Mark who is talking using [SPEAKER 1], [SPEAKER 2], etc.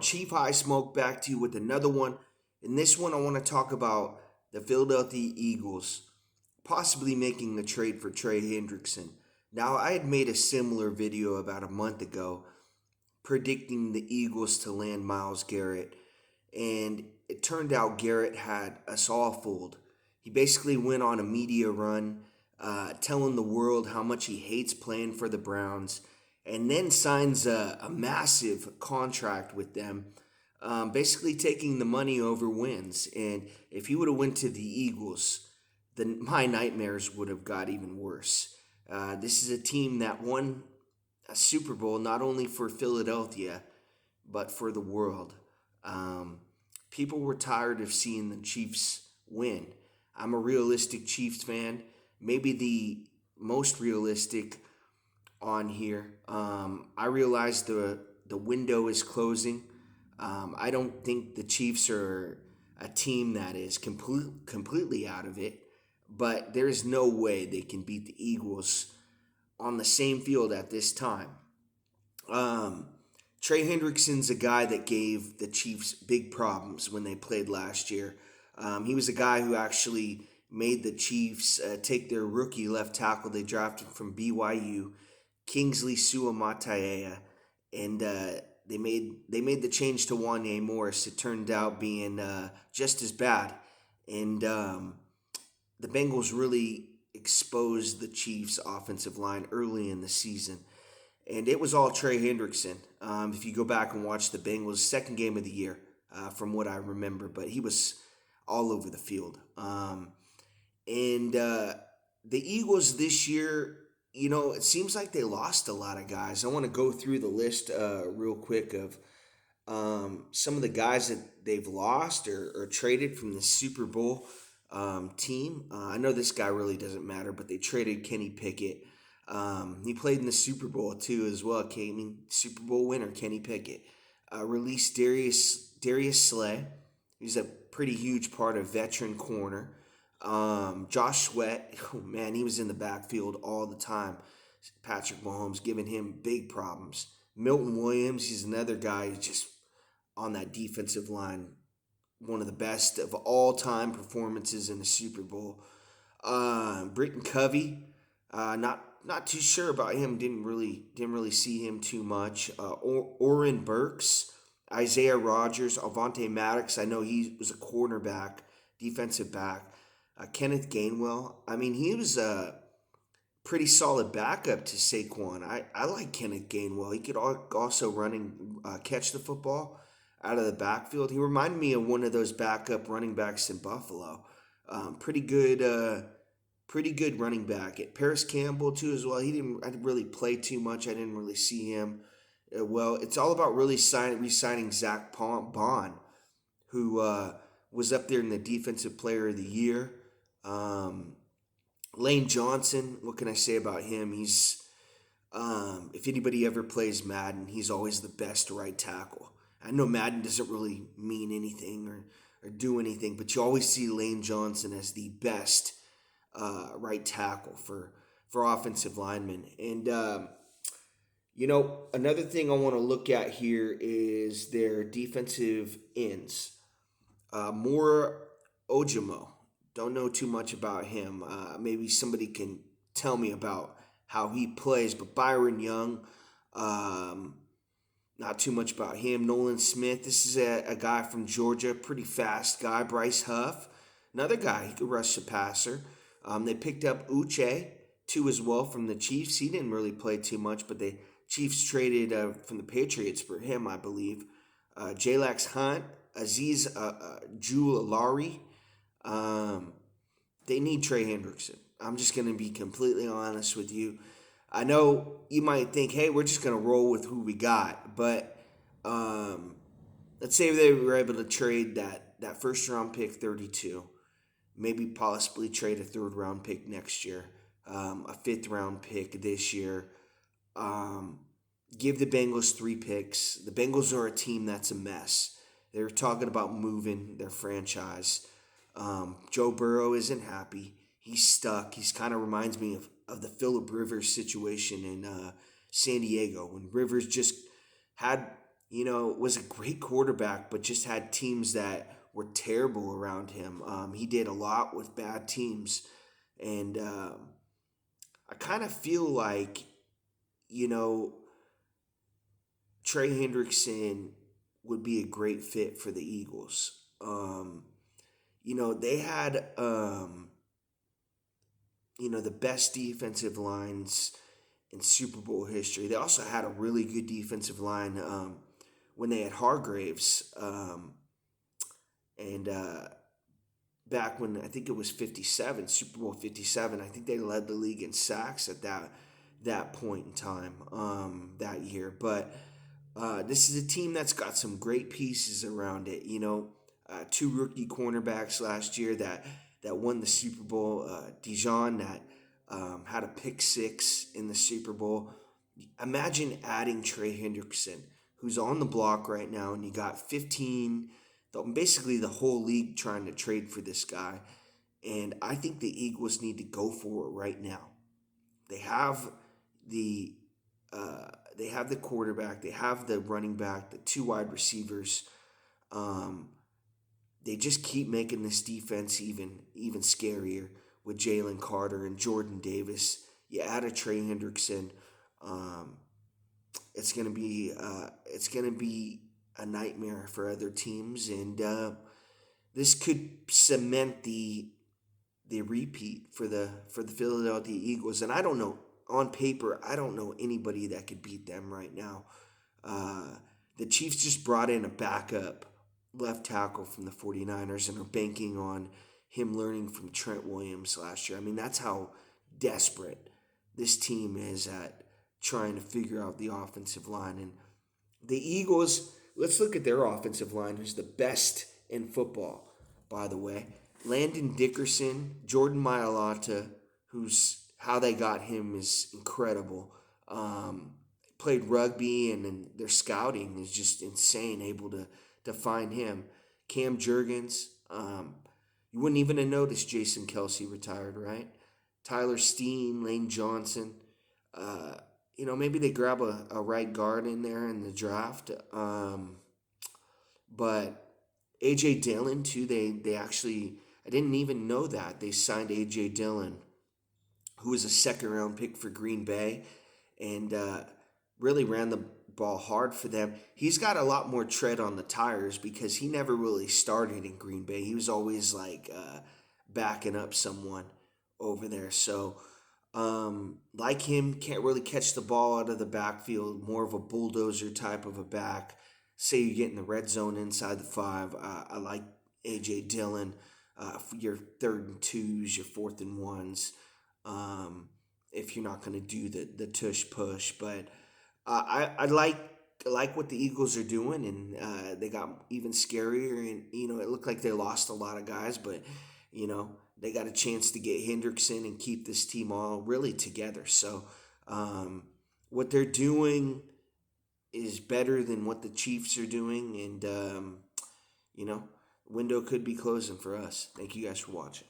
[SPEAKER 1] Chief High Smoke back to you with another one. In this one, I want to talk about the Philadelphia Eagles possibly making a trade for Trey Hendrickson. Now, I had made a similar video about a month ago predicting the Eagles to land Myles Garrett, and it turned out Garrett had us all fooled. He basically went on a media run, telling the world how much he hates playing for the Browns, and then signs a massive contract with them, basically taking the money over wins. And if he would have went to the Eagles, then my nightmares would have got even worse. This is a team that won a Super Bowl not only for Philadelphia, but for the world. Um, People were tired of seeing the Chiefs win. I'm a realistic Chiefs fan, maybe the most realistic on here. I realize the window is closing. I don't think the Chiefs are a team that is completely out of it, but there is no way they can beat the Eagles on the same field at this time. Um, Trey Hendrickson's a guy that gave the Chiefs big problems when they played last year. He was a guy who actually made the Chiefs take their rookie left tackle they drafted from BYU, Kingsley Suamataia, and they made the change to Wanye Morris. It turned out being just as bad, and the Bengals really exposed the Chiefs' offensive line early in the season, and it was all Trey Hendrickson. If you go back and watch the Bengals' second game of the year, from what I remember, but he was all over the field. And The Eagles this year, it seems like they lost a lot of guys. I want to go through the list real quick of some of the guys that they've lost or traded from the Super Bowl team. I know this guy really doesn't matter, but they traded Kenny Pickett. He played in the Super Bowl too, as well. Super Bowl winner Kenny Pickett. Released Darius Slay. He's a pretty huge part of veteran corner. Josh Sweat, oh man, he was in the backfield all the time. Patrick Mahomes giving him big problems. Milton Williams, he's another guy who's just on that defensive line. One of the best of all time performances in the Super Bowl. Britton Covey, not too sure about him. Didn't really see him too much. Oren Burks, Isaiah Rogers, Avante Maddox. I know he was a cornerback, defensive back. Kenneth Gainwell. I mean, he was a pretty solid backup to Saquon. I like Kenneth Gainwell. He could also catch the football out of the backfield. He reminded me of one of those backup running backs in Buffalo. Pretty good. Pretty good running back. At Paris Campbell too as well. I didn't really play too much. I didn't really see him. Well, it's all about really re-signing Zach Bond, who was up there in the Defensive Player of the Year. Um, Lane Johnson, what can I say about him? If anybody ever plays Madden, he's always the best right tackle. I know Madden doesn't really mean anything or do anything, but you always see Lane Johnson as the best right tackle for offensive linemen. And another thing I want to look at here is their defensive ends. More Ojimo. Don't know too much about him. Maybe somebody can tell me about how he plays. But Byron Young, not too much about him. Nolan Smith. This is a guy from Georgia, pretty fast guy. Bryce Huff, another guy. He could rush the passer. They picked up Uche too as well from the Chiefs. He didn't really play too much, but the Chiefs traded from the Patriots for him, I believe. Jalax Hunt, Aziz Julari. They need Trey Hendrickson. I'm just going to be completely honest with you. I know you might think, hey, we're just going to roll with who we got. But let's say they were able to trade that first round pick 32, maybe possibly trade a third round pick next year, a fifth round pick this year. Give the Bengals 3 picks. The Bengals are a team that's a mess. They're talking about moving their franchise. Joe Burrow isn't happy. He's stuck. He's kind of reminds me of the Phillip Rivers situation in San Diego when Rivers just had was a great quarterback, but just had teams that were terrible around him. He did a lot with bad teams. And I kind of feel like, you know, Trey Hendrickson would be a great fit for the Eagles. They had, the best defensive lines in Super Bowl history. They also had a really good defensive line when they had Hargraves. And back when I think it was 57, Super Bowl 57, I think they led the league in sacks at that point in time that year. But this is a team that's got some great pieces around it. Two rookie cornerbacks last year that won the Super Bowl. Dijon that had a pick six in the Super Bowl. Imagine adding Trey Hendrickson, who's on the block right now, and you got 15, basically the whole league trying to trade for this guy. And I think the Eagles need to go for it right now. They have the quarterback, they have the running back, the two wide receivers. They just keep making this defense even scarier with Jalen Carter and Jordan Davis. You add a Trey Hendrickson, it's gonna be a nightmare for other teams, and this could cement the repeat for the Philadelphia Eagles. And I don't know, on paper, I don't know anybody that could beat them right now. The Chiefs just brought in a backup left tackle from the 49ers and are banking on him learning from Trent Williams last year. I mean, that's how desperate this team is at trying to figure out the offensive line. And the Eagles, let's look at their offensive line, who's the best in football, by the way. Landon Dickerson, Jordan Mailata, how they got him is incredible. Played rugby, and then their scouting is just insane, able to find him. Cam Jurgens, you wouldn't even have noticed Jason Kelsey retired, right? Tyler Steen, Lane Johnson. Maybe they grab a right guard in there in the draft. But A.J. Dillon, too, they actually, I didn't even know that. They signed A.J. Dillon, who was a second-round pick for Green Bay, and really ran the ball hard for them. He's got a lot more tread on the tires because he never really started in Green Bay. He was always backing up someone over there. So like him, can't really catch the ball out of the backfield, more of a bulldozer type of a back. Say you get in the red zone inside the 5. I like A.J. Dillon for your 3rd and 2s, your 4th and 1s, if you're not going to do the tush push. But I like what the Eagles are doing, and they got even scarier. And it looked like they lost a lot of guys, but they got a chance to get Hendrickson and keep this team all really together. So what they're doing is better than what the Chiefs are doing, and window could be closing for us. Thank you guys for watching.